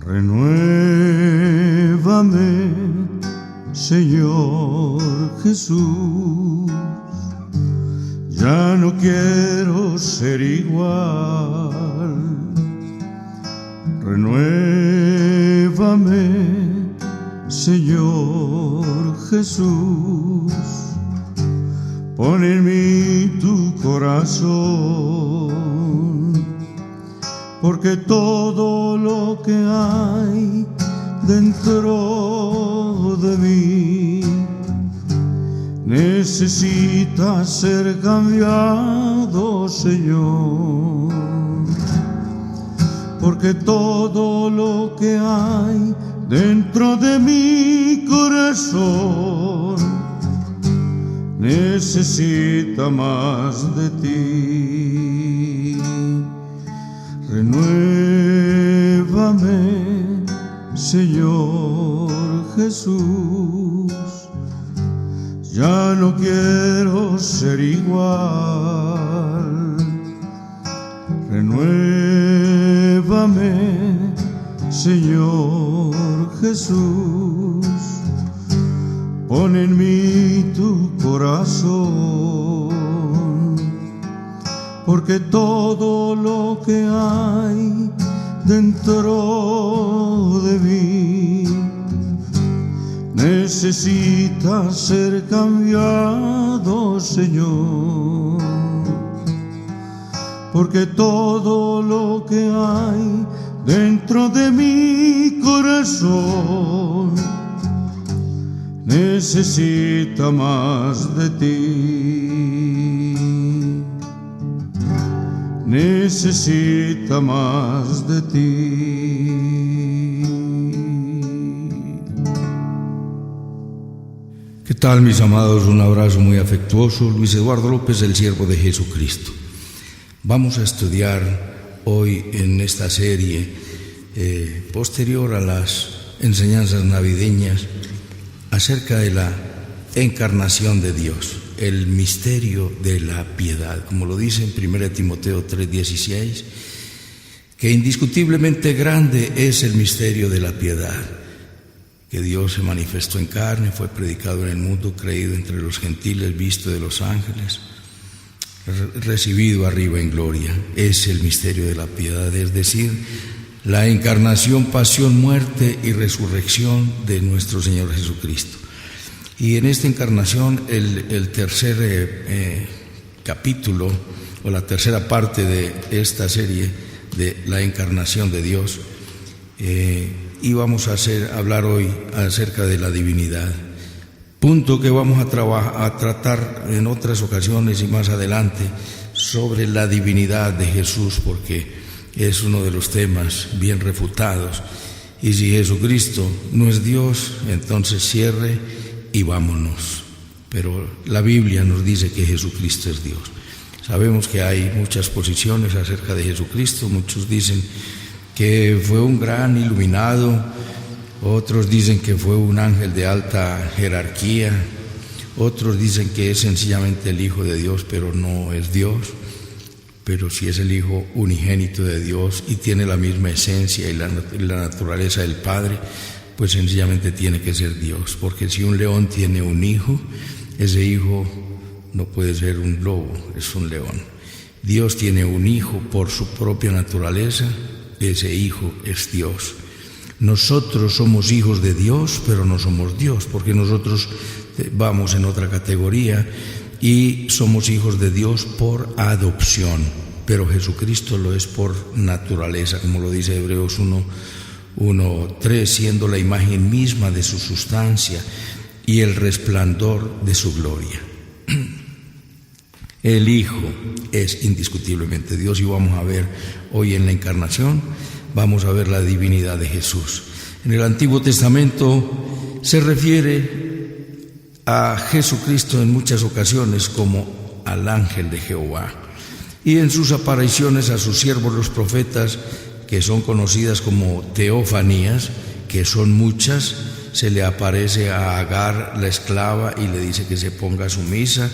Renuévame, Señor Jesús, ya no quiero ser igual. Renuévame, Señor Jesús, pon en mí tu corazón, porque todo lo que hay dentro de mí necesita ser cambiado, Señor, porque todo lo que hay dentro de mi corazón necesita más de ti. Renuévame, Señor Jesús, ya no quiero ser igual. Renuévame, Señor Jesús, pon en mí tu corazón, porque todo lo que hay dentro de mí necesita ser cambiado, Señor, porque todo lo que hay dentro de mi corazón necesita más de ti, necesita más de ti. ¿Qué tal, mis amados? Un abrazo muy afectuoso. Luis Eduardo López, el siervo de Jesucristo. Vamos a estudiar hoy en esta serie posterior a las enseñanzas navideñas acerca de la encarnación de Dios, el misterio de la piedad, como lo dice en 1 Timoteo 3:16, que indiscutiblemente grande es el misterio de la piedad, que Dios se manifestó en carne, fue predicado en el mundo, creído entre los gentiles, visto de los ángeles, recibido arriba en gloria. Es el misterio de la piedad, es decir, la encarnación, pasión, muerte y resurrección de nuestro Señor Jesucristo. Y en esta encarnación, el tercer capítulo, o la tercera parte de esta serie de la encarnación de Dios, y vamos a hablar hoy acerca de la divinidad, punto que vamos a tratar en otras ocasiones y más adelante sobre la divinidad de Jesús, porque es uno de los temas bien refutados. Y si Jesucristo no es Dios, entonces cierre y vámonos. Pero la Biblia nos dice que Jesucristo es Dios. Sabemos que hay muchas posiciones acerca de Jesucristo. Muchos dicen que fue un gran iluminado, otros dicen que fue un ángel de alta jerarquía, otros dicen que es sencillamente el Hijo de Dios, pero no es Dios. Pero si es el Hijo unigénito de Dios y tiene la misma esencia y la naturaleza del Padre, pues sencillamente tiene que ser Dios, porque si un león tiene un hijo, ese hijo no puede ser un lobo, es un león. Dios tiene un hijo por su propia naturaleza, ese hijo es Dios. Nosotros somos hijos de Dios, pero no somos Dios, porque nosotros vamos en otra categoría y somos hijos de Dios por adopción, pero Jesucristo lo es por naturaleza, como lo dice Hebreos 1:3, siendo la imagen misma de su sustancia y el resplandor de su gloria. El Hijo es indiscutiblemente Dios, y vamos a ver hoy en la encarnación, vamos a ver la divinidad de Jesús. En el Antiguo Testamento se refiere a Jesucristo en muchas ocasiones como al ángel de Jehová, y en sus apariciones a sus siervos los profetas, que son conocidas como teofanías, que son muchas, se le aparece a Agar, la esclava, y le dice que se ponga sumisa.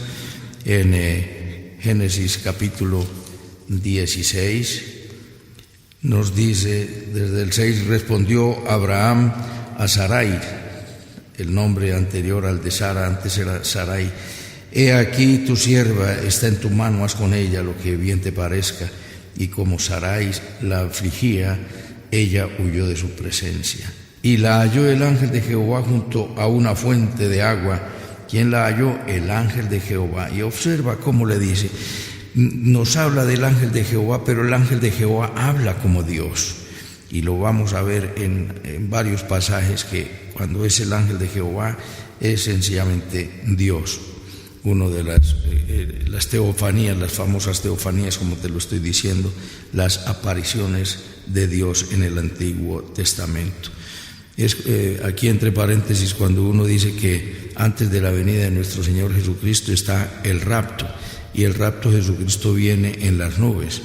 En Génesis capítulo 16 nos dice desde el 6, respondió Abraham a Sarai, el nombre anterior al de Sara, antes era Sarai, he aquí tu sierva está en tu mano, haz con ella lo que bien te parezca. Y como Sarai la afligía, ella huyó de su presencia. Y la halló el ángel de Jehová junto a una fuente de agua. ¿Quién la halló? El ángel de Jehová. Y observa cómo le dice, nos habla del ángel de Jehová, pero el ángel de Jehová habla como Dios. Y lo vamos a ver en varios pasajes, que cuando es el ángel de Jehová es sencillamente Dios. Uno de las teofanías, las famosas teofanías, como te lo estoy diciendo, las apariciones de Dios en el Antiguo Testamento. Es aquí entre paréntesis cuando uno dice que antes de la venida de nuestro Señor Jesucristo está el rapto, y el rapto de Jesucristo viene en las nubes.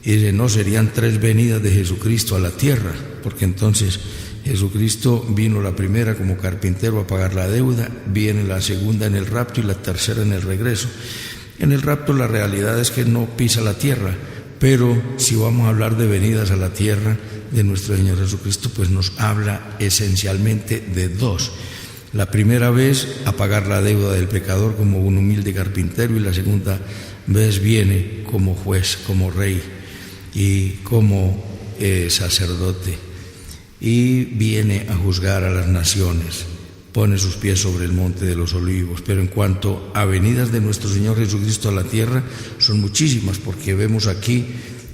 Y dice, no, serían 3 venidas de Jesucristo a la tierra, porque entonces Jesucristo vino la primera como carpintero a pagar la deuda, viene la segunda en el rapto y la tercera en el regreso. En el rapto la realidad es que no pisa la tierra, pero si vamos a hablar de venidas a la tierra de nuestro Señor Jesucristo, pues nos habla esencialmente de 2. La primera vez a pagar la deuda del pecador como un humilde carpintero, y la segunda vez viene como juez, como rey y como sacerdote, y viene a juzgar a las naciones, pone sus pies sobre el monte de los olivos. Pero en cuanto a venidas de nuestro Señor Jesucristo a la tierra, son muchísimas, porque vemos aquí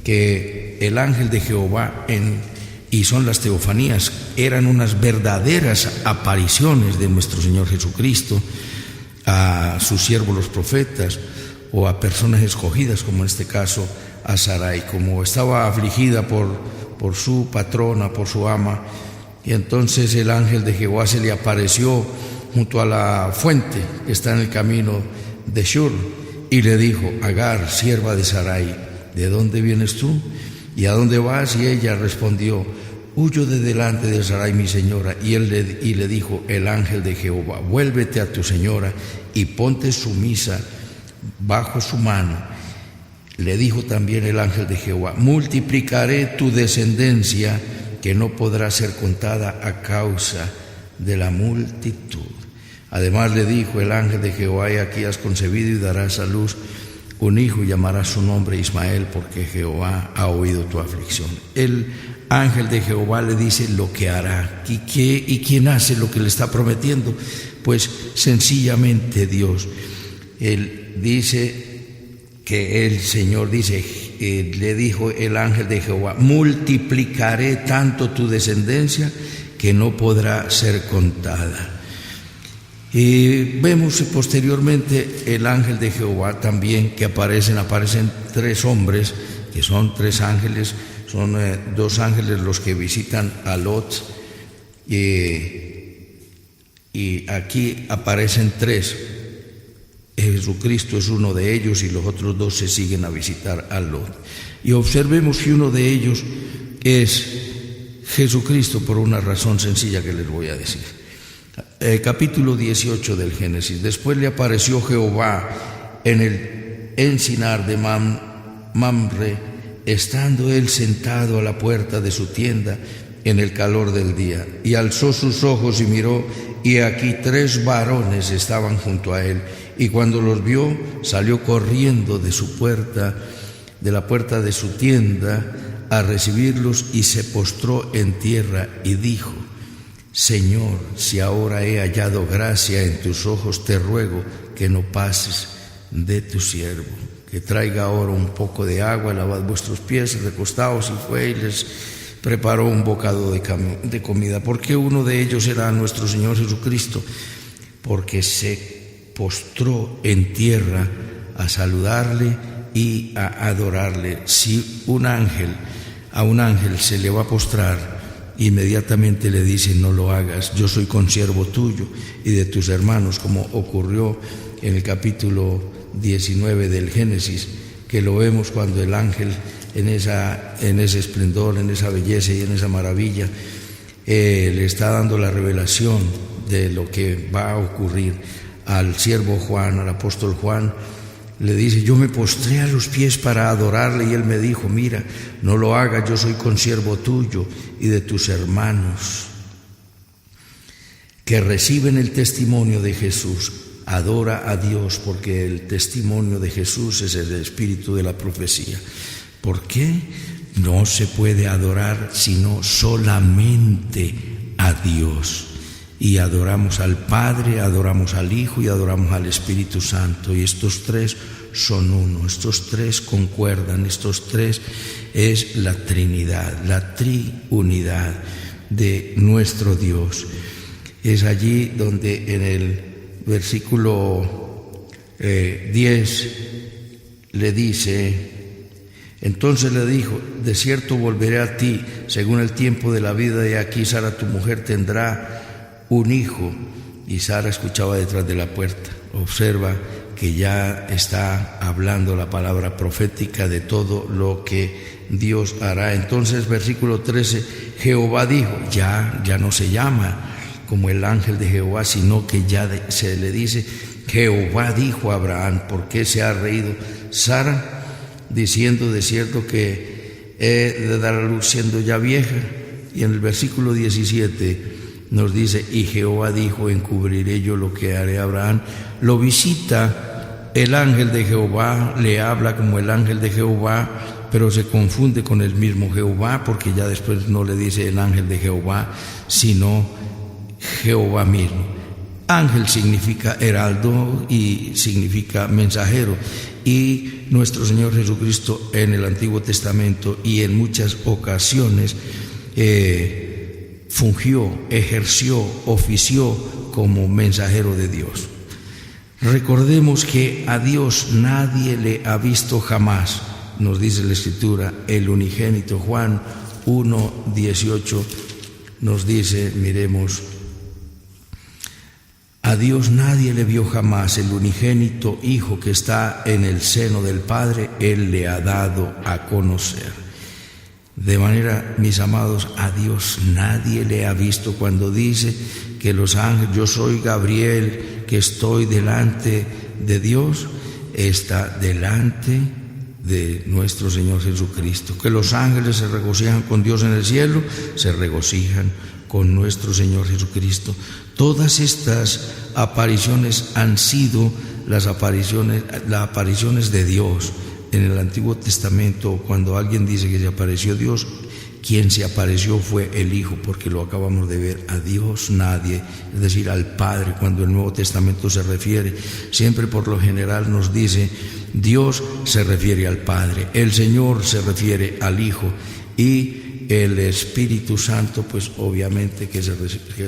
que el ángel de Jehová y son las teofanías, eran unas verdaderas apariciones de nuestro Señor Jesucristo a sus siervos los profetas, o a personas escogidas, como en este caso a Sarai, como estaba afligida por su patrona, por su ama, y entonces el ángel de Jehová se le apareció junto a la fuente que está en el camino de Shur, y le dijo, Agar, sierva de Sarai, ¿de dónde vienes tú? ¿Y a dónde vas? Y ella respondió, huyo de delante de Sarai mi señora. Y le dijo el ángel de Jehová, vuélvete a tu señora y ponte sumisa bajo su mano. Le dijo también el ángel de Jehová, multiplicaré tu descendencia, que no podrá ser contada a causa de la multitud. Además le dijo el ángel de Jehová, he aquí has concebido y darás a luz un hijo, y llamarás su nombre Ismael, porque Jehová ha oído tu aflicción. El ángel de Jehová le dice lo que hará. ¿Y quién hace lo que le está prometiendo? Pues sencillamente Dios. Él dice que el Señor dice, le dijo el ángel de Jehová, multiplicaré tanto tu descendencia que no podrá ser contada. Y vemos posteriormente el ángel de Jehová también, que aparecen 3 hombres, que son 3 ángeles, son 2 ángeles los que visitan a Lot, y aquí aparecen 3. Jesucristo es uno de ellos, y los otros 2 se siguen a visitar a Lot. Y observemos que uno de ellos es Jesucristo, por una razón sencilla que les voy a decir. Capítulo 18 del Génesis. Después le apareció Jehová en el encinar de Mamre, estando él sentado a la puerta de su tienda en el calor del día. Y alzó sus ojos y miró, y aquí 3 varones estaban junto a él. Y cuando los vio, salió corriendo de la puerta de su tienda a recibirlos, y se postró en tierra y dijo, Señor, si ahora he hallado gracia en tus ojos, te ruego que no pases de tu siervo, que traiga ahora un poco de agua, lavad vuestros pies, recostaos. Y fue y les preparó un bocado de comida. ¿Por qué uno de ellos era nuestro Señor Jesucristo? Porque se postró en tierra a saludarle y a adorarle. Si a un ángel se le va a postrar, inmediatamente le dice, no lo hagas, yo soy consiervo tuyo y de tus hermanos, como ocurrió en el capítulo 19 del Génesis, que lo vemos cuando el ángel en ese esplendor, en esa belleza y en esa maravilla, le está dando la revelación de lo que va a ocurrir al siervo Juan, al apóstol Juan. le dice, yo me postré a los pies para adorarle, y él me dijo, mira, no lo hagas, yo soy consiervo tuyo y de tus hermanos que reciben el testimonio de Jesús. Adora a Dios, porque el testimonio de Jesús es el espíritu de la profecía. ¿Por qué? No se puede adorar sino solamente a Dios. Y adoramos al Padre, adoramos al Hijo y adoramos al Espíritu Santo. Y estos tres son uno, estos tres concuerdan, estos tres es la Trinidad, la triunidad de nuestro Dios. Es allí donde en el versículo 10 le dice, entonces le dijo, de cierto volveré a ti según el tiempo de la vida, y aquí Sara tu mujer tendrá un hijo. Y Sara escuchaba detrás de la puerta. Observa que ya está hablando la palabra profética de todo lo que Dios hará. Entonces, versículo 13, Jehová dijo, ya no se llama como el ángel de Jehová, sino que ya se le dice, Jehová dijo a Abraham. ¿Por qué se ha reído Sara, diciendo, de cierto que he de dar a luz siendo ya vieja? Y en el versículo 17 nos dice, y Jehová dijo, encubriré yo lo que haré a Abraham. Lo visita el ángel de Jehová, le habla como el ángel de Jehová, pero se confunde con el mismo Jehová, porque ya después no le dice el ángel de Jehová, sino Jehová mismo. Ángel significa heraldo y significa mensajero. Y nuestro Señor Jesucristo en el Antiguo Testamento y en muchas ocasiones fungió, ejerció, ofició como mensajero de Dios. Recordemos que a Dios nadie le ha visto jamás, nos dice la Escritura, el unigénito. Juan 1:18 nos dice, miremos, a Dios nadie le vio jamás, el unigénito Hijo que está en el seno del Padre, Él le ha dado a conocer. De manera, mis amados, a Dios nadie le ha visto. Cuando dice que los ángeles, yo soy Gabriel, que estoy delante de Dios, está delante de nuestro Señor Jesucristo. Que los ángeles se regocijan con Dios en el cielo, se regocijan con nuestro Señor Jesucristo. Todas estas apariciones han sido las apariciones de Dios. En el Antiguo Testamento, cuando alguien dice que se apareció Dios, quien se apareció fue el Hijo, porque lo acabamos de ver. A Dios nadie, es decir, al Padre. Cuando el Nuevo Testamento se refiere, siempre por lo general nos dice, Dios se refiere al Padre, el Señor se refiere al Hijo, y el Espíritu Santo, pues obviamente que se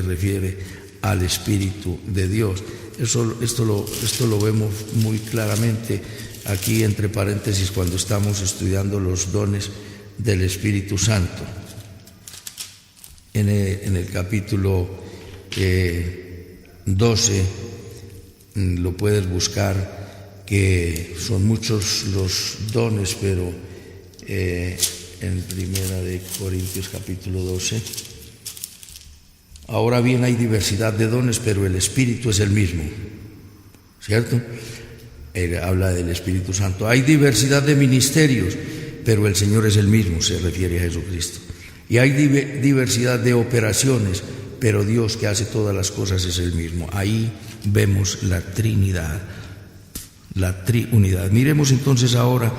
refiere al Espíritu de Dios. Esto lo vemos muy claramente aquí entre paréntesis cuando estamos estudiando los dones del Espíritu Santo. En el capítulo 12 lo puedes buscar, que son muchos los dones, pero en Primera de Corintios capítulo 12. Ahora bien, hay diversidad de dones, pero el Espíritu es el mismo, ¿cierto? Él habla del Espíritu Santo. Hay diversidad de ministerios, pero el Señor es el mismo, se refiere a Jesucristo. Y hay diversidad de operaciones, pero Dios que hace todas las cosas es el mismo. Ahí vemos la Trinidad, la triunidad. Miremos entonces ahora,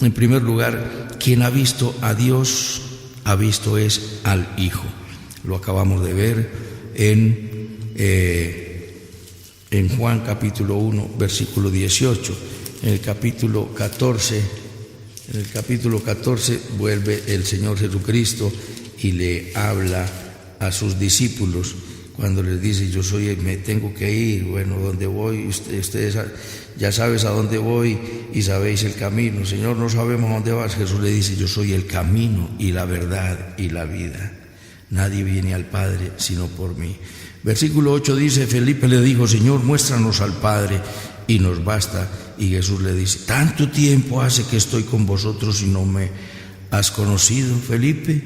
en primer lugar, quien ha visto a Dios, ha visto es al Hijo. Lo acabamos de ver en Juan capítulo 1, versículo 18. En el capítulo 14 vuelve el Señor Jesucristo y le habla a sus discípulos cuando les dice, me tengo que ir, bueno, ¿dónde voy? Ustedes ya sabes a dónde voy y sabéis el camino. Señor, no sabemos a dónde vas. Jesús le dice, yo soy el camino y la verdad y la vida. Nadie viene al Padre sino por mí. Versículo 8 dice, Felipe le dijo, Señor, muéstranos al Padre y nos basta. Y Jesús le dice, tanto tiempo hace que estoy con vosotros y no me has conocido, Felipe.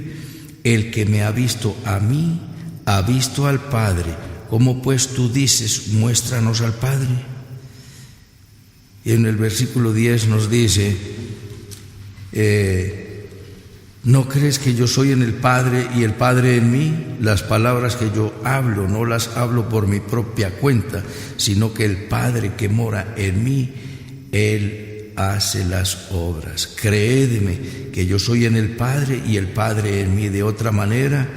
El que me ha visto a mí, ha visto al Padre. ¿Cómo pues tú dices, muéstranos al Padre? Y en el versículo 10 nos dice, ¿no crees que yo soy en el Padre y el Padre en mí? Las palabras que yo hablo no las hablo por mi propia cuenta, sino que el Padre que mora en mí, Él hace las obras. Creedme que yo soy en el Padre y el Padre en mí. De otra manera,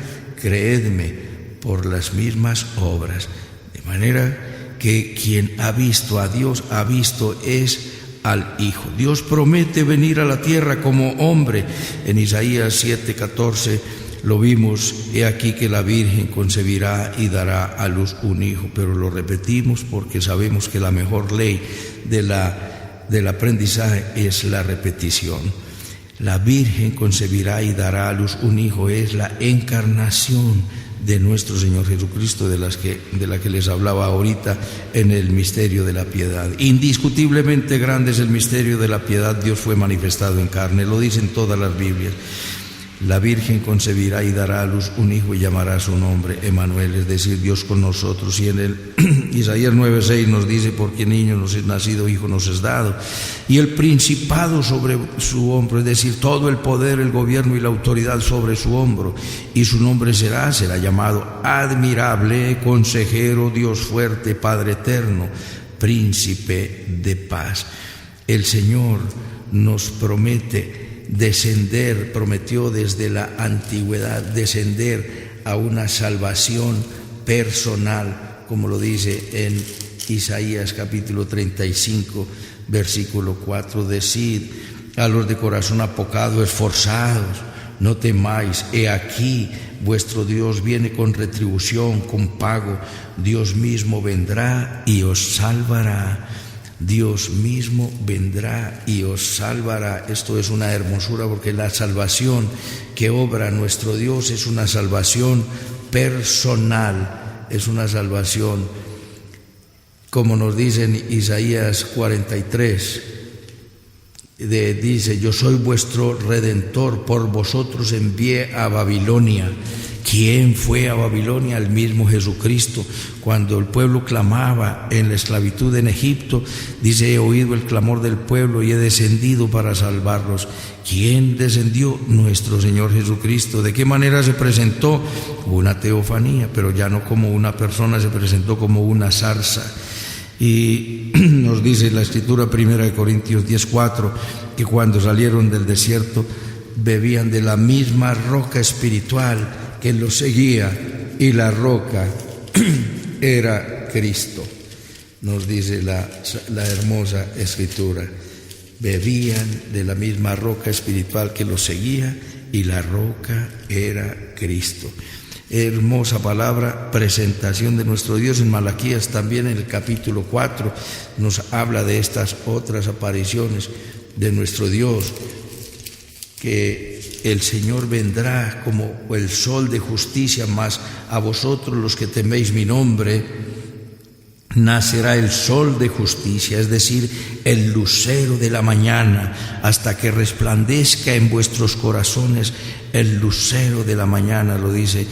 creedme por las mismas obras. De manera que quien ha visto a Dios, ha visto es al Hijo. Dios promete venir a la tierra como hombre. En Isaías 7:14 lo vimos: he aquí que la Virgen concebirá y dará a luz un hijo. Pero lo repetimos porque sabemos que la mejor ley del aprendizaje es la repetición. La Virgen concebirá y dará a luz un hijo es la encarnación de nuestro Señor Jesucristo, de la que les hablaba ahorita en el misterio de la piedad. Indiscutiblemente grande es el misterio de la piedad. Dios fue manifestado en carne, lo dicen todas las Biblias. La Virgen concebirá y dará a luz un hijo y llamará su nombre Emmanuel, es decir, Dios con nosotros. Y en el Isaías 9:6 nos dice: porque niño nos es nacido, hijo nos es dado, y el principado sobre su hombro, es decir, todo el poder, el gobierno y la autoridad sobre su hombro, y su nombre será llamado admirable, consejero, Dios fuerte, Padre eterno, príncipe de paz. El Señor nos prometió desde la antigüedad descender a una salvación personal, como lo dice en Isaías capítulo 35, versículo 4: decid a los de corazón apocado, esforzados, no temáis, he aquí vuestro Dios viene con retribución, con pago. Dios mismo vendrá y os salvará. Dios mismo vendrá y os salvará. Esto es una hermosura, porque la salvación que obra nuestro Dios es una salvación personal, es una salvación, como nos dice en Isaías 43, dice: yo soy vuestro redentor, por vosotros envié a Babilonia. ¿Quién fue a Babilonia? El mismo Jesucristo. Cuando el pueblo clamaba en la esclavitud en Egipto, dice: he oído el clamor del pueblo y he descendido para salvarlos. ¿Quién descendió? Nuestro Señor Jesucristo. ¿De qué manera se presentó? Una teofanía, pero ya no como una persona, se presentó como una zarza. Y nos dice la Escritura, 1 Corintios 10:4, que cuando salieron del desierto bebían de la misma roca espiritual que los seguía, y la roca era Cristo. Nos dice la hermosa Escritura: bebían de la misma roca espiritual que los seguía, y la roca era Cristo. Hermosa palabra, presentación de nuestro Dios. En Malaquías también, en el capítulo 4, nos habla de estas otras apariciones de nuestro Dios, que el Señor vendrá como el sol de justicia, mas a vosotros los que teméis mi nombre nacerá el sol de justicia, es decir, el lucero de la mañana, hasta que resplandezca en vuestros corazones el lucero de la mañana, lo dice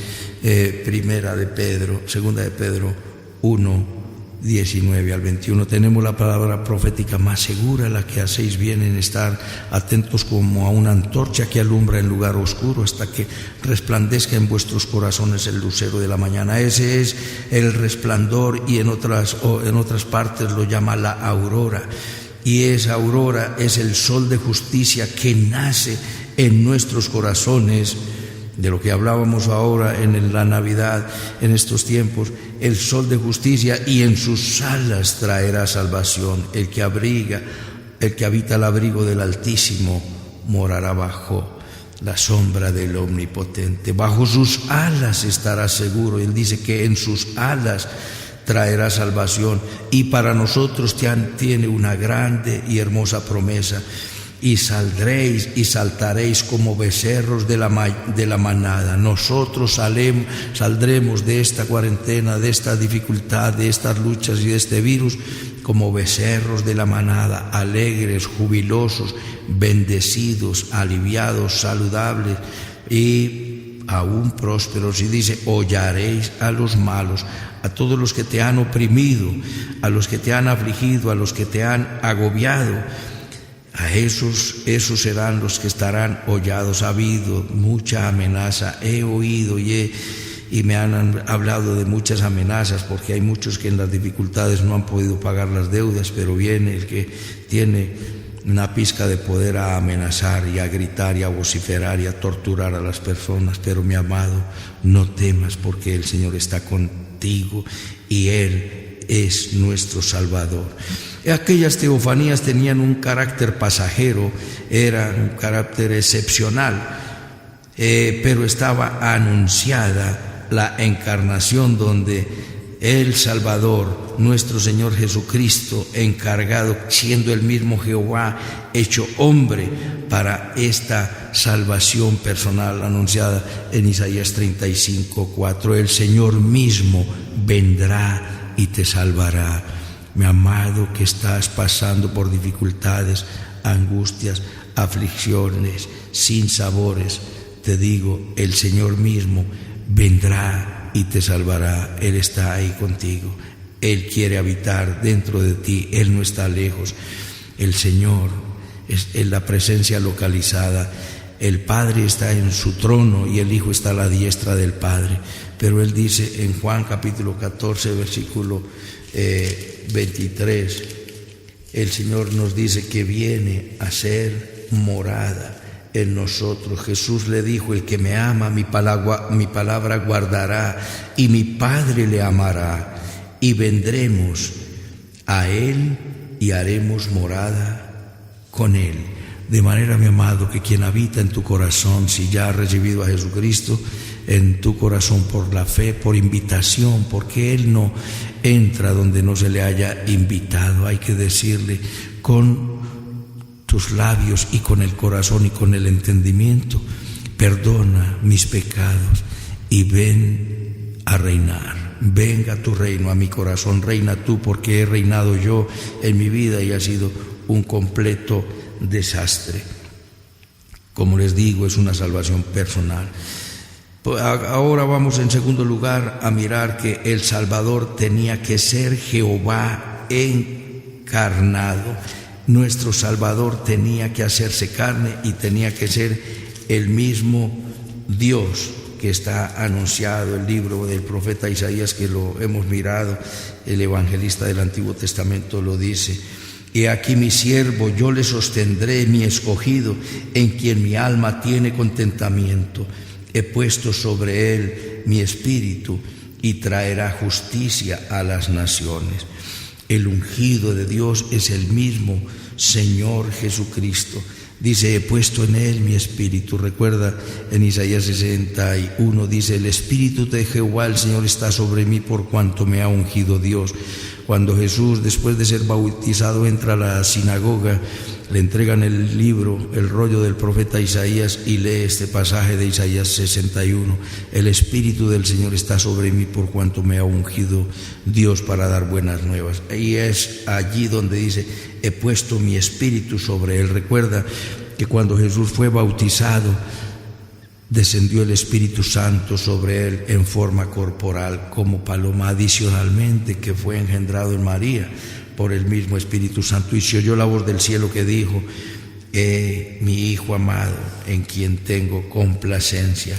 segunda de Pedro 1:19 al 21. Tenemos la palabra profética más segura, la que hacéis bien en estar atentos como a una antorcha que alumbra en lugar oscuro, hasta que resplandezca en vuestros corazones el lucero de la mañana. Ese es el resplandor, y en otras partes lo llama la aurora. Y esa aurora es el sol de justicia que nace en nuestros corazones, de lo que hablábamos ahora en la Navidad, en estos tiempos, el sol de justicia, y en sus alas traerá salvación. El que habita al abrigo del Altísimo morará bajo la sombra del Omnipotente. Bajo sus alas estará seguro. Él dice que en sus alas traerá salvación, y para nosotros tiene una grande y hermosa promesa: y saldréis y saltaréis como becerros de la manada. Nosotros saldremos de esta cuarentena, de esta dificultad, de estas luchas y de este virus, como becerros de la manada, alegres, jubilosos, bendecidos, aliviados, saludables, y aún prósperos, y dice: hollaréis a los malos, a todos los que te han oprimido, a los que te han afligido, a los que te han agobiado. A esos serán los que estarán hollados. Ha habido mucha amenaza, he oído y me han hablado de muchas amenazas, porque hay muchos que en las dificultades no han podido pagar las deudas, pero viene el que tiene una pizca de poder a amenazar y a gritar y a vociferar y a torturar a las personas. Pero mi amado, no temas, porque el Señor está contigo y Él es nuestro Salvador. Aquellas teofanías tenían un carácter pasajero, era un carácter excepcional, pero estaba anunciada la encarnación, donde el Salvador, nuestro Señor Jesucristo, encargado, siendo el mismo Jehová hecho hombre, para esta salvación personal anunciada en Isaías 35:4. El Señor mismo vendrá y te salvará. Mi amado, que estás pasando por dificultades, angustias, aflicciones, sinsabores, te digo, el Señor mismo vendrá y te salvará. Él está ahí contigo. Él quiere habitar dentro de ti. Él no está lejos. El Señor es la presencia localizada. El Padre está en su trono y el Hijo está a la diestra del Padre. Pero Él dice en Juan capítulo 14, versículo 23, el Señor nos dice que viene a ser morada en nosotros. Jesús le dijo: el que me ama, mi palabra guardará, y mi Padre le amará, y vendremos a Él y haremos morada con Él. De manera, mi amado, que quien habita en tu corazón, si ya has recibido a Jesucristo en tu corazón por la fe, por invitación, porque Él no entra donde no se le haya invitado, hay que decirle con tus labios y con el corazón y con el entendimiento: perdona mis pecados y ven a reinar. Venga tu reino a mi corazón, reina tú, porque he reinado yo en mi vida y ha sido un completo desastre. Como les digo, es una salvación personal. Ahora vamos en segundo lugar a mirar que el Salvador tenía que ser Jehová encarnado. Nuestro Salvador tenía que hacerse carne y tenía que ser el mismo Dios, que está anunciado en el libro del profeta Isaías, que lo hemos mirado. El evangelista del Antiguo Testamento lo dice: he aquí mi siervo, yo le sostendré, mi escogido, en quien mi alma tiene contentamiento. He puesto sobre él mi espíritu y traerá justicia a las naciones. El ungido de Dios es el mismo Señor Jesucristo. Dice: he puesto en él mi espíritu. Recuerda en Isaías 61, dice: el espíritu de Jehová el Señor está sobre mí, por cuanto me ha ungido Dios. Cuando Jesús, después de ser bautizado, entra a la sinagoga, le entregan el libro, el rollo del profeta Isaías, y lee este pasaje de Isaías 61: el espíritu del Señor está sobre mí, por cuanto me ha ungido Dios para dar buenas nuevas. Y es allí donde dice: he puesto mi espíritu sobre él. Recuerda que cuando Jesús fue bautizado, descendió el Espíritu Santo sobre él en forma corporal como paloma, adicionalmente que fue engendrado en María por el mismo Espíritu Santo. Y se oyó la voz del cielo que dijo: mi Hijo amado, en quien tengo complacencia.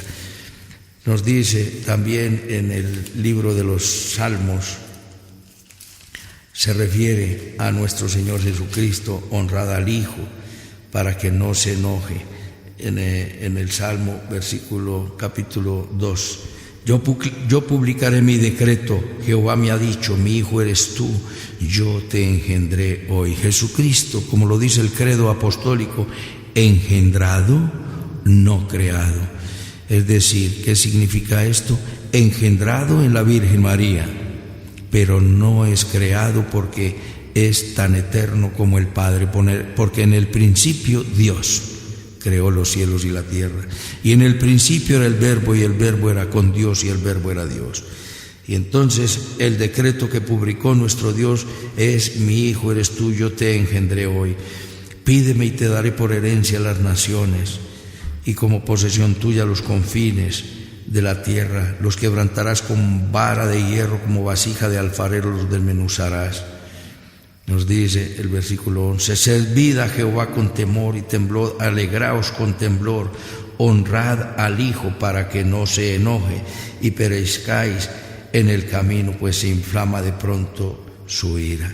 Nos dice también en el libro de los Salmos, se refiere a nuestro Señor Jesucristo: honrad al Hijo para que no se enoje. En el Salmo, capítulo 2, yo publicaré mi decreto. Jehová me ha dicho: mi hijo eres tú, yo te engendré hoy. Jesucristo, como lo dice el credo apostólico, engendrado, no creado. Es decir, ¿qué significa esto? Engendrado en la Virgen María, pero no es creado, porque es tan eterno como el Padre, porque en el principio Dios creó los cielos y la tierra, y en el principio era el Verbo, y el Verbo era con Dios, y el Verbo era Dios. Y entonces el decreto que publicó nuestro Dios es: mi hijo eres tú, yo te engendré hoy. Pídeme y te daré por herencia las naciones, y como posesión tuya los confines de la tierra. Los quebrantarás con vara de hierro, como vasija de alfarero los desmenuzarás. Nos dice el versículo 11: servid a Jehová con temor y temblor, alegraos con temblor, honrad al Hijo para que no se enoje y perezcáis en el camino, pues se inflama de pronto su ira.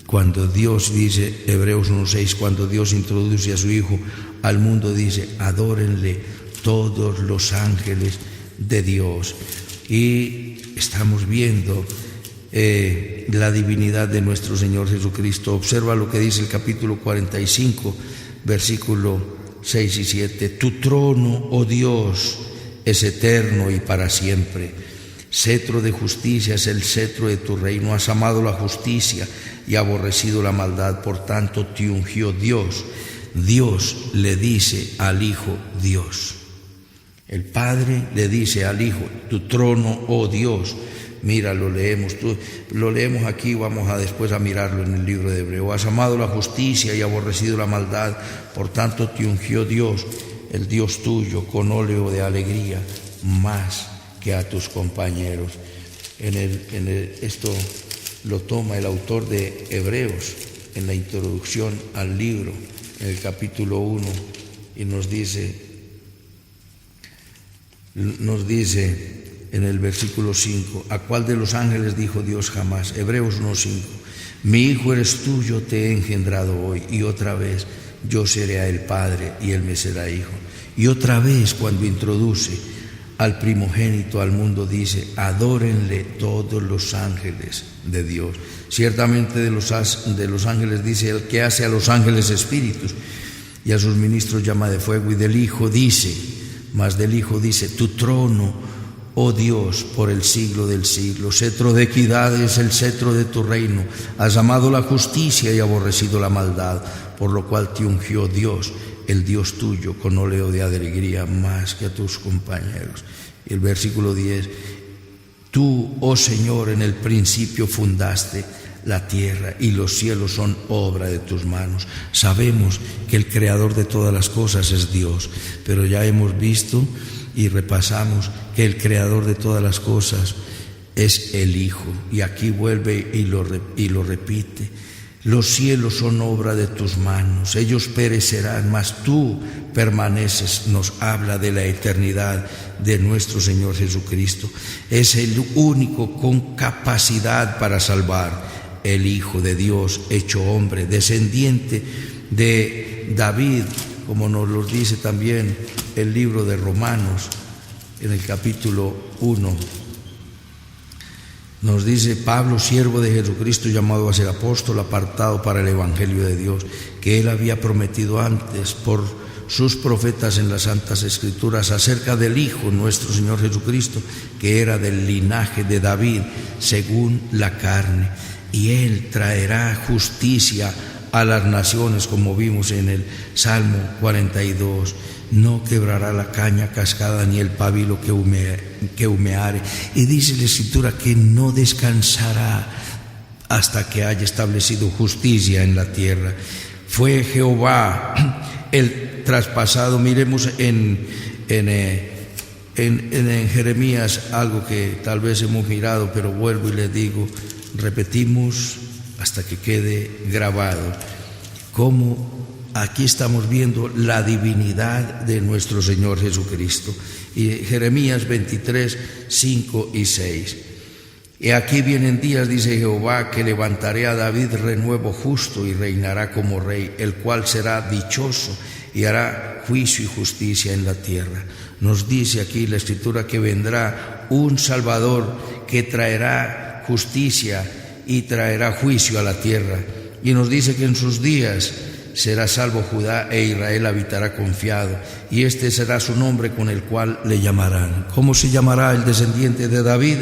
Cuando Dios dice, Hebreos 1:6, cuando Dios introduce a su Hijo al mundo, dice: adórenle todos los ángeles de Dios. Y estamos viendo la divinidad de nuestro Señor Jesucristo. Observa lo que dice el capítulo 45, versículo 6 y 7. Tu trono, oh Dios, es eterno y para siempre. Cetro de justicia es el cetro de tu reino. Has amado la justicia y aborrecido la maldad, por tanto te ungió Dios. Dios le dice al Hijo Dios. El Padre le dice al Hijo: tu trono, oh Dios. Mira, lo leemos aquí, vamos a después a mirarlo en el libro de Hebreo. Has amado la justicia y aborrecido la maldad, por tanto te ungió Dios, el Dios tuyo, con óleo de alegría, más que a tus compañeros. Esto lo toma el autor de Hebreos en la introducción al libro, en el capítulo 1, y nos dice en el versículo 5: ¿a cuál de los ángeles dijo Dios jamás? Hebreos 1:5: mi hijo eres tú, yo te he engendrado hoy. Y otra vez: yo seré a él padre y él me será hijo. Y otra vez, cuando introduce al primogénito al mundo, dice: adórenle todos los ángeles de Dios. Ciertamente de los ángeles dice: el que hace a los ángeles espíritus y a sus ministros llama de fuego. Y del Hijo dice, tu trono, oh Dios, por el siglo del siglo. Cetro de equidad es el cetro de tu reino. Has amado la justicia y aborrecido la maldad, por lo cual te ungió Dios, el Dios tuyo, con óleo de alegría, más que a tus compañeros. Y el versículo 10: tú, oh Señor, en el principio fundaste la tierra y los cielos son obra de tus manos. Sabemos que el creador de todas las cosas es Dios, pero ya hemos visto y repasamos que el creador de todas las cosas es el Hijo. Y aquí vuelve y lo repite: los cielos son obra de tus manos, ellos perecerán, mas tú permaneces. Nos habla de la eternidad de nuestro Señor Jesucristo. Es el único con capacidad para salvar, el Hijo de Dios hecho hombre, descendiente de David, como nos lo dice también el libro de Romanos en el capítulo 1. Nos dice Pablo, siervo de Jesucristo, llamado a ser apóstol, apartado para el evangelio de Dios, que él había prometido antes por sus profetas en las santas escrituras acerca del Hijo nuestro Señor Jesucristo, que era del linaje de David según la carne, y él traerá justicia a las naciones, como vimos en el Salmo 42. No quebrará la caña cascada ni el pabilo que humeare. Y dice la Escritura que no descansará hasta que haya establecido justicia en la tierra. Fue Jehová el traspasado. Miremos en Jeremías algo que tal vez hemos mirado, pero vuelvo y les digo, repetimos hasta que quede grabado, cómo aquí estamos viendo la divinidad de nuestro Señor Jesucristo. Y Jeremías 23, 5 y 6. Y aquí vienen días, dice Jehová, que levantaré a David renuevo justo y reinará como rey, el cual será dichoso y hará juicio y justicia en la tierra. Nos dice aquí la Escritura que vendrá un Salvador que traerá justicia y traerá juicio a la tierra. Y nos dice que en sus días será salvo Judá e Israel habitará confiado, y este será su nombre con el cual le llamarán. ¿Cómo se llamará el descendiente de David?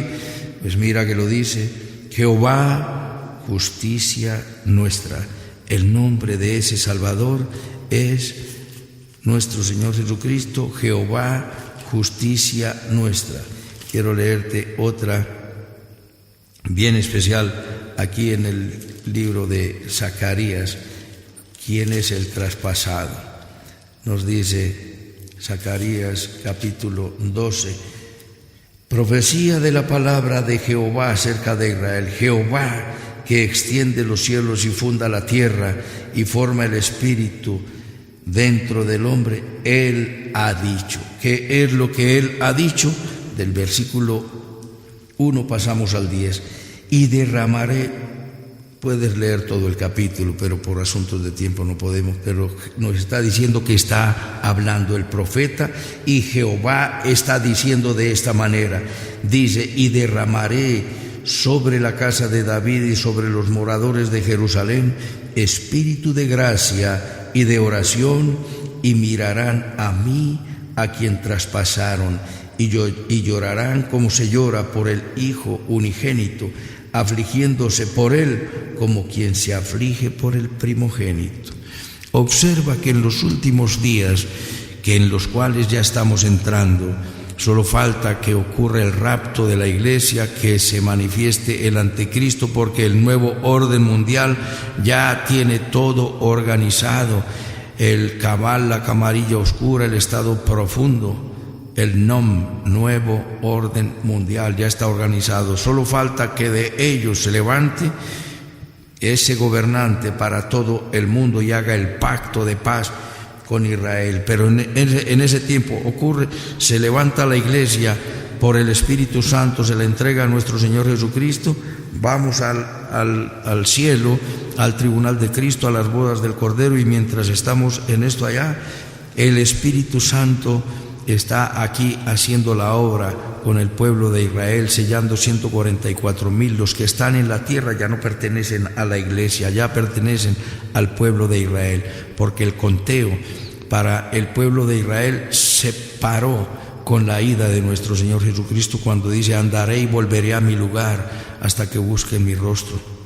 Pues mira que lo dice: Jehová, justicia nuestra. El nombre de ese Salvador es nuestro Señor Jesucristo, Jehová, justicia nuestra. Quiero leerte otra bien especial aquí en el libro de Zacarías. ¿Quién es el traspasado? Nos dice Zacarías capítulo 12. Profecía de la palabra de Jehová acerca de Israel. Jehová, que extiende los cielos y funda la tierra y forma el espíritu dentro del hombre, Él ha dicho. ¿Qué es lo que Él ha dicho? Del versículo 1 pasamos al 10. Y derramaré. Puedes leer todo el capítulo, pero por asuntos de tiempo no podemos, pero nos está diciendo que está hablando el profeta y Jehová está diciendo de esta manera. Dice, y derramaré sobre la casa de David y sobre los moradores de Jerusalén espíritu de gracia y de oración, y mirarán a mí, a quien traspasaron, y llorarán como se llora por el hijo unigénito, afligiéndose por él como quien se aflige por el primogénito. Observa que en los últimos días, que en los cuales ya estamos entrando, solo falta que ocurra el rapto de la iglesia, que se manifieste el anticristo, porque el nuevo orden mundial ya tiene todo organizado, el cabal, la camarilla oscura, el estado profundo. El nuevo orden mundial ya está organizado. Solo falta que de ellos se levante ese gobernante para todo el mundo y haga el pacto de paz con Israel. Pero en ese tiempo ocurre, se levanta la iglesia por el Espíritu Santo, se la entrega a nuestro Señor Jesucristo, vamos al cielo, al tribunal de Cristo, a las bodas del Cordero, y mientras estamos en esto allá, el Espíritu Santo está aquí haciendo la obra con el pueblo de Israel, sellando 144,000. Los que están en la tierra ya no pertenecen a la iglesia, ya pertenecen al pueblo de Israel, porque el conteo para el pueblo de Israel se paró con la ida de nuestro Señor Jesucristo, cuando dice: andaré y volveré a mi lugar hasta que busquen mi rostro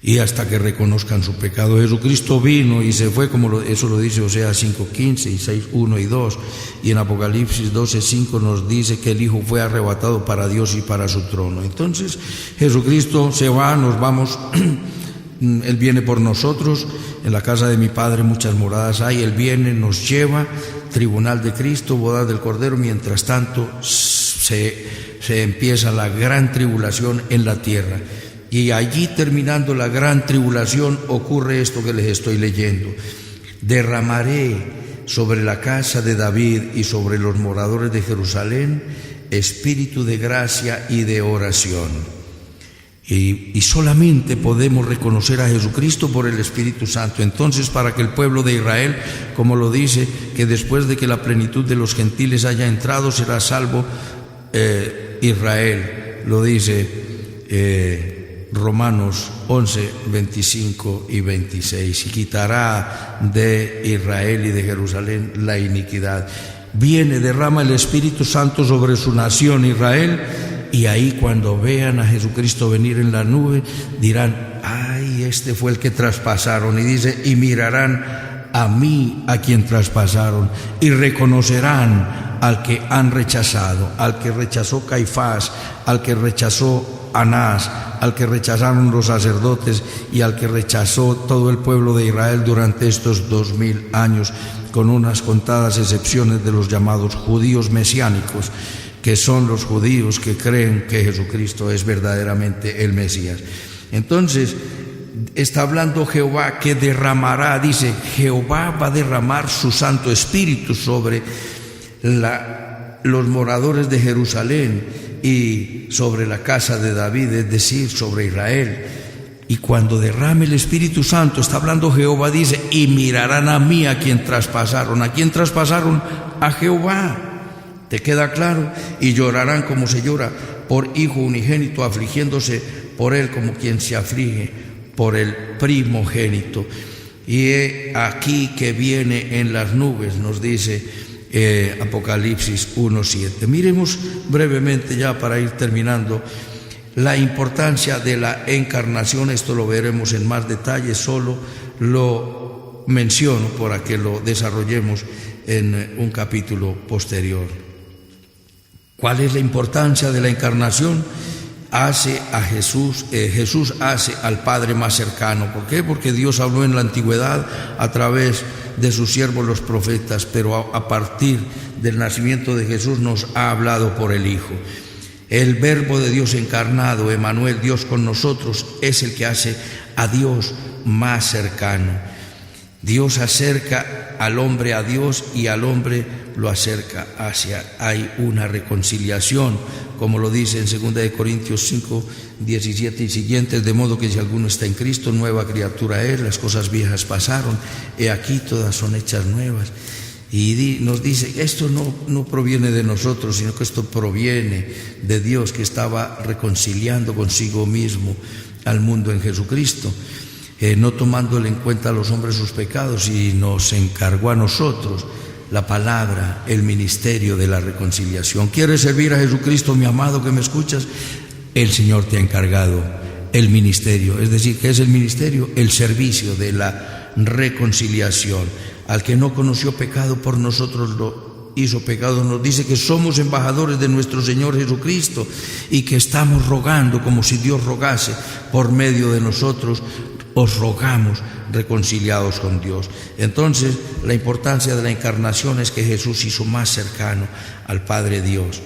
y hasta que reconozcan su pecado. Jesucristo vino y se fue, eso lo dice Oseas 5:15 y 6:1 y 2, y en Apocalipsis 12:5 nos dice que el Hijo fue arrebatado para Dios y para su trono. Entonces Jesucristo se va, nos vamos, Él viene por nosotros. En la casa de mi Padre muchas moradas hay. Él viene, nos lleva, tribunal de Cristo, bodas del Cordero. Mientras tanto se empieza la gran tribulación en la tierra. Y allí, terminando la gran tribulación, ocurre esto que les estoy leyendo. Derramaré sobre la casa de David y sobre los moradores de Jerusalén espíritu de gracia y de oración. Y solamente podemos reconocer a Jesucristo por el Espíritu Santo. Entonces, para que el pueblo de Israel, como lo dice, que después de que la plenitud de los gentiles haya entrado, será salvo Israel. Lo dice Romanos 11, 25 y 26. Y quitará de Israel y de Jerusalén la iniquidad. Viene, derrama el Espíritu Santo sobre su nación Israel, y ahí, cuando vean a Jesucristo venir en la nube, dirán: ay, este fue el que traspasaron. Y dice: y mirarán a mí, a quien traspasaron, y reconocerán al que han rechazado, al que rechazó Caifás, al que rechazó Anás, al que rechazaron los sacerdotes y al que rechazó todo el pueblo de Israel durante estos 2000 años, con unas contadas excepciones de los llamados judíos mesiánicos, que son los judíos que creen que Jesucristo es verdaderamente el Mesías. Entonces, está hablando Jehová, que derramará, dice, Jehová va a derramar su Santo Espíritu sobre los moradores de Jerusalén y sobre la casa de David, es decir, sobre Israel. Y cuando derrame el Espíritu Santo, está hablando Jehová, dice: y mirarán a mí, a quien traspasaron. ¿A quién traspasaron? A Jehová. ¿Te queda claro? Y llorarán como se llora por hijo unigénito, afligiéndose por él como quien se aflige por el primogénito. Y he aquí que viene en las nubes, nos dice Apocalipsis 1:7. Miremos brevemente, ya para ir terminando, la importancia de la encarnación. Esto lo veremos en más detalle, solo lo menciono para que lo desarrollemos en un capítulo posterior. ¿Cuál es la importancia de la encarnación? hace a Jesús hace al Padre más cercano. ¿Por qué? Porque Dios habló en la antigüedad a través de sus siervos los profetas, pero a partir del nacimiento de Jesús nos ha hablado por el Hijo. El Verbo de Dios encarnado, Emmanuel, Dios con nosotros, es el que hace a Dios más cercano. Dios acerca al hombre a Dios y al hombre lo acerca hay una reconciliación, como lo dice en 2 Corintios 5, 17 y siguientes, de modo que si alguno está en Cristo, nueva criatura es, las cosas viejas pasaron, he aquí todas son hechas nuevas. Y nos dice, esto no proviene de nosotros, sino que esto proviene de Dios, que estaba reconciliando consigo mismo al mundo en Jesucristo, no tomándole en cuenta a los hombres sus pecados, y nos encargó a nosotros la palabra, el ministerio de la reconciliación. ¿Quieres servir a Jesucristo, mi amado, que me escuchas? El Señor te ha encargado el ministerio, es decir, ¿qué es el ministerio? El servicio de la reconciliación. Al que no conoció pecado, por nosotros lo hizo pecado. Nos dice que somos embajadores de nuestro Señor Jesucristo y que estamos rogando, como si Dios rogase por medio de nosotros, os rogamos reconciliados con Dios. Entonces, la importancia de la encarnación es que Jesús hizo más cercano al Padre Dios.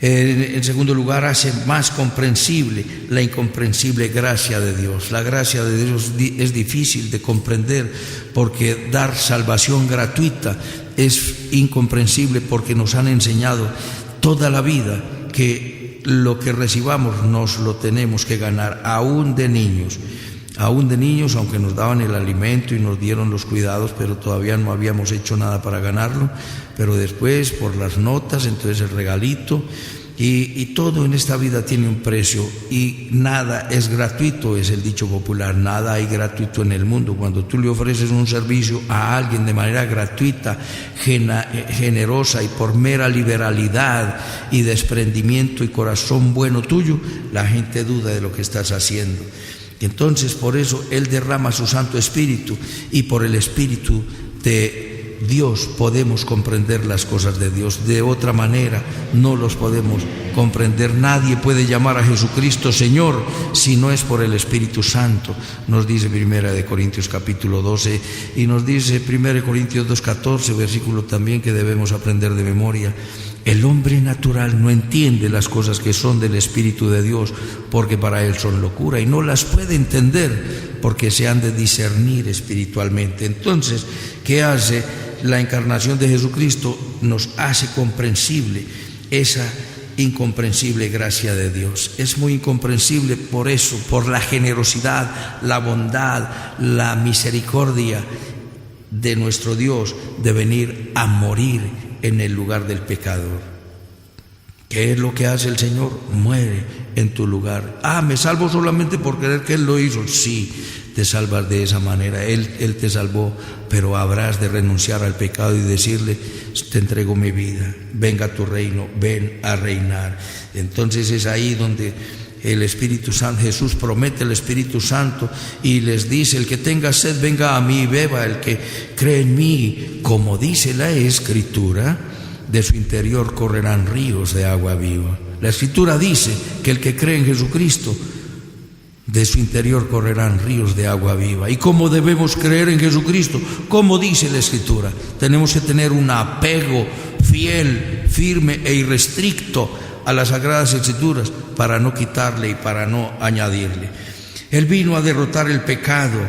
En segundo lugar, hace más comprensible la incomprensible gracia de Dios. La gracia de Dios es difícil de comprender, porque dar salvación gratuita es incomprensible, porque nos han enseñado toda la vida que lo que recibamos nos lo tenemos que ganar, aún de niños, aunque nos daban el alimento y nos dieron los cuidados, pero todavía no habíamos hecho nada para ganarlo. Pero después, por las notas, entonces el regalito, y todo en esta vida tiene un precio, y nada es gratuito, es el dicho popular, nada hay gratuito en el mundo. Cuando tú le ofreces un servicio a alguien de manera gratuita, generosa y por mera liberalidad y desprendimiento y corazón bueno tuyo, la gente duda de lo que estás haciendo. Entonces, por eso Él derrama su Santo Espíritu, y por el Espíritu de Dios podemos comprender las cosas de Dios. De otra manera no los podemos comprender. Nadie puede llamar a Jesucristo Señor si no es por el Espíritu Santo, nos dice 1 Corintios capítulo 12, y nos dice 1 Corintios 2:14, versículo también que debemos aprender de memoria. El hombre natural no entiende las cosas que son del Espíritu de Dios, porque para él son locura, y no las puede entender porque se han de discernir espiritualmente. Entonces, ¿qué hace la encarnación de Jesucristo? Nos hace comprensible esa incomprensible gracia de Dios. Es muy incomprensible por eso, por la generosidad, la bondad, la misericordia de nuestro Dios de venir a morir en el lugar del pecador. ¿Qué es lo que hace el Señor? Muere en tu lugar. ¿Me salvo solamente por creer que Él lo hizo? Sí, te salvas de esa manera. Él te salvó, pero habrás de renunciar al pecado y decirle: te entrego mi vida, venga a tu reino, ven a reinar. Entonces es ahí donde el Espíritu Santo, Jesús promete el Espíritu Santo y les dice: el que tenga sed, venga a mí y beba. El que cree en mí, como dice la Escritura, de su interior correrán ríos de agua viva. La Escritura dice que el que cree en Jesucristo, de su interior correrán ríos de agua viva. ¿Y cómo debemos creer en Jesucristo? ¿Cómo dice la Escritura? Tenemos que tener un apego fiel, firme e irrestricto a las Sagradas Escrituras, para no quitarle y para no añadirle. Él vino a derrotar el pecado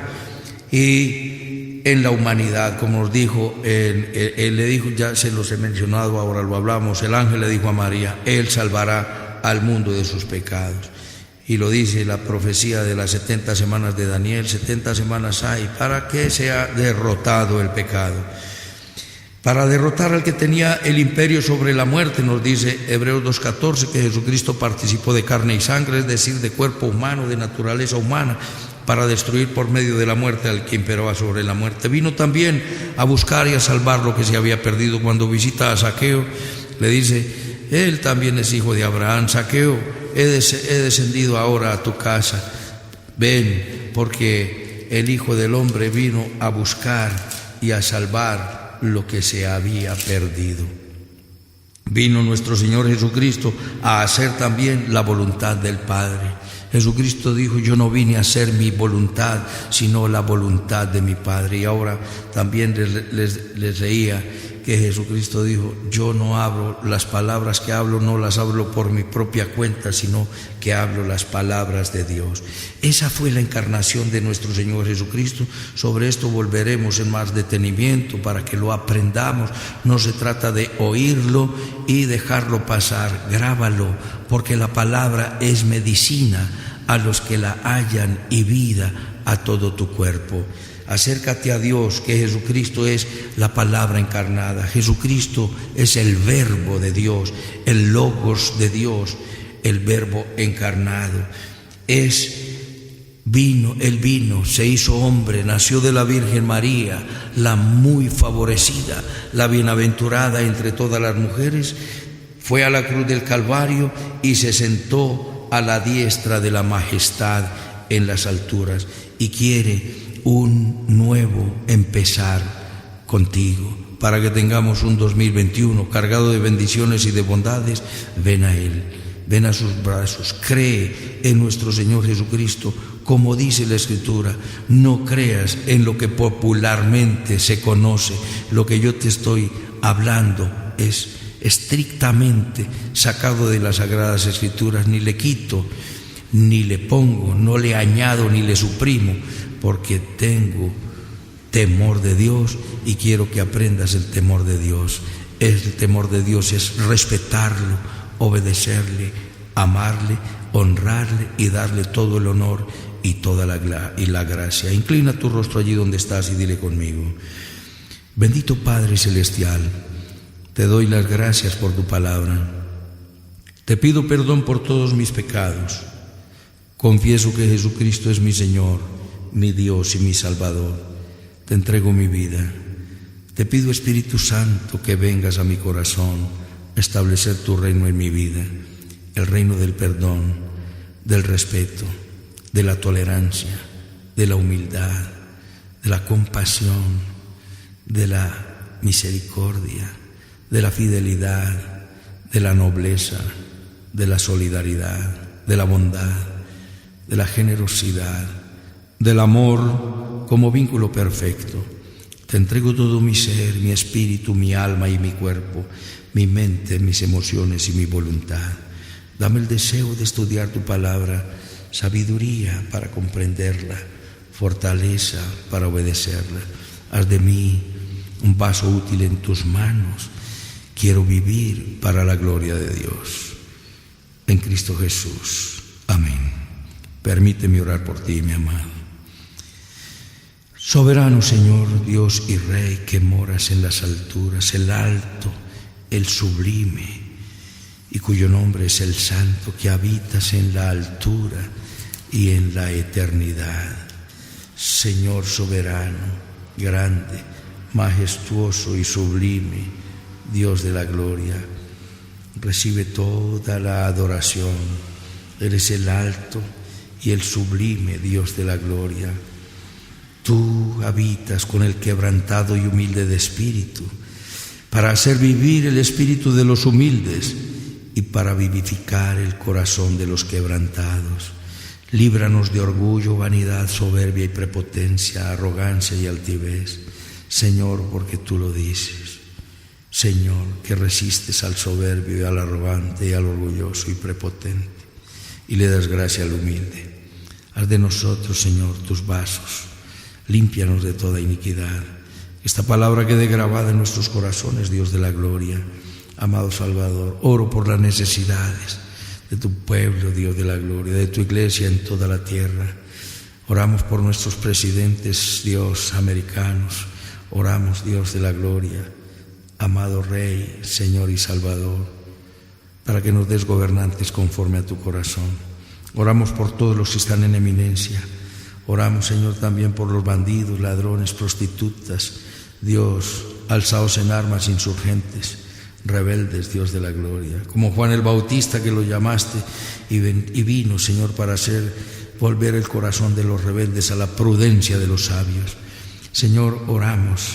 y en la humanidad, como nos dijo, él le dijo, ya se los he mencionado, ahora lo hablamos, el ángel le dijo a María: Él salvará al mundo de sus pecados. Y lo dice la profecía de las 70 semanas de Daniel: 70 semanas hay para que sea derrotado el pecado. Para derrotar al que tenía el imperio sobre la muerte, nos dice Hebreos 2:14, que Jesucristo participó de carne y sangre, es decir, de cuerpo humano, de naturaleza humana, para destruir por medio de la muerte al que imperaba sobre la muerte. Vino también a buscar y a salvar lo que se había perdido. Cuando visita a Zaqueo, le dice: él también es hijo de Abraham. Zaqueo, he descendido ahora a tu casa, ven, porque el Hijo del Hombre vino a buscar y a salvar lo que se había perdido. Vino nuestro Señor Jesucristo a hacer también la voluntad del Padre. Jesucristo dijo: yo no vine a hacer mi voluntad, sino la voluntad de mi Padre. Y ahora también les leía que Jesucristo dijo: yo no hablo las palabras que hablo, no las hablo por mi propia cuenta, sino que hablo las palabras de Dios. Esa fue la encarnación de nuestro Señor Jesucristo. Sobre esto volveremos en más detenimiento para que lo aprendamos. No se trata de oírlo y dejarlo pasar, grábalo, porque la palabra es medicina a los que la hallan y vida a todo tu cuerpo. Acércate a Dios, que Jesucristo es la palabra encarnada. Jesucristo es el verbo de Dios, el logos de Dios, el verbo encarnado. Él vino, se hizo hombre, nació de la Virgen María, la muy favorecida, la bienaventurada entre todas las mujeres. Fue a la cruz del Calvario y se sentó a la diestra de la majestad en las alturas, y quiere un nuevo empezar contigo, para que tengamos un 2021 cargado de bendiciones y de bondades. Ven a Él, ven a sus brazos, cree en nuestro Señor Jesucristo, como dice la Escritura. No creas en lo que popularmente se conoce. Lo que yo te estoy hablando es estrictamente sacado de las Sagradas Escrituras. Ni le quito, ni le pongo, no le añado, ni le suprimo, porque tengo temor de Dios y quiero que aprendas el temor de Dios. El temor de Dios es respetarlo, obedecerle, amarle, honrarle y darle todo el honor y toda la gracia. Inclina tu rostro allí donde estás y dile conmigo: bendito Padre Celestial, te doy las gracias por tu palabra. Te pido perdón por todos mis pecados. Confieso que Jesucristo es mi Señor, mi Dios y mi Salvador. Te entrego mi vida. Te pido, Espíritu Santo, que vengas a mi corazón a establecer tu reino en mi vida, el reino del perdón, del respeto, de la tolerancia, de la humildad, de la compasión, de la misericordia, de la fidelidad, de la nobleza, de la solidaridad, de la bondad, de la generosidad, del amor como vínculo perfecto. Te entrego todo mi ser, mi espíritu, mi alma y mi cuerpo, mi mente, mis emociones y mi voluntad. Dame el deseo de estudiar tu palabra, sabiduría para comprenderla, fortaleza para obedecerla. Haz de mí un vaso útil en tus manos. Quiero vivir para la gloria de Dios. En Cristo Jesús. Amén. Permíteme orar por ti, mi amado. Soberano Señor, Dios y Rey, que moras en las alturas, el alto, el sublime, y cuyo nombre es el Santo, que habitas en la altura y en la eternidad. Señor soberano, grande, majestuoso y sublime, Dios de la gloria, recibe toda la adoración. Eres el alto y el sublime Dios de la gloria. Tú habitas con el quebrantado y humilde de espíritu, para hacer vivir el espíritu de los humildes y para vivificar el corazón de los quebrantados. Líbranos de orgullo, vanidad, soberbia y prepotencia, arrogancia y altivez, Señor, porque tú lo dices. Señor, que resistes al soberbio y al arrogante y al orgulloso y prepotente, y le das gracia al humilde. Haz de nosotros, Señor, tus vasos. Límpianos de toda iniquidad. Esta palabra quede grabada en nuestros corazones, Dios de la gloria. Amado Salvador, oro por las necesidades de tu pueblo, Dios de la gloria, de tu iglesia en toda la tierra. Oramos por nuestros presidentes, Dios, americanos. Oramos, Dios de la gloria, amado Rey, Señor y Salvador, para que nos des gobernantes conforme a tu corazón. Oramos por todos los que están en eminencia. Oramos, Señor, también por los bandidos, ladrones, prostitutas, Dios, alzados en armas, insurgentes, rebeldes, Dios de la gloria. Como Juan el Bautista, que lo llamaste y vino, Señor, para hacer volver el corazón de los rebeldes a la prudencia de los sabios. Señor, oramos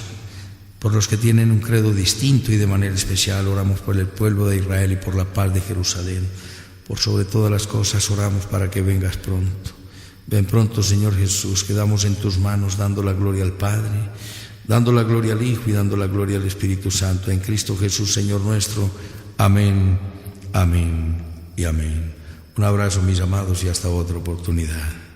Por los que tienen un credo distinto y de manera especial, oramos por el pueblo de Israel y por la paz de Jerusalén. Por sobre todas las cosas, oramos para que vengas pronto. Ven pronto, Señor Jesús, quedamos en tus manos, dando la gloria al Padre, dando la gloria al Hijo y dando la gloria al Espíritu Santo. En Cristo Jesús, Señor nuestro. Amén, amén y amén. Un abrazo, mis amados, y hasta otra oportunidad.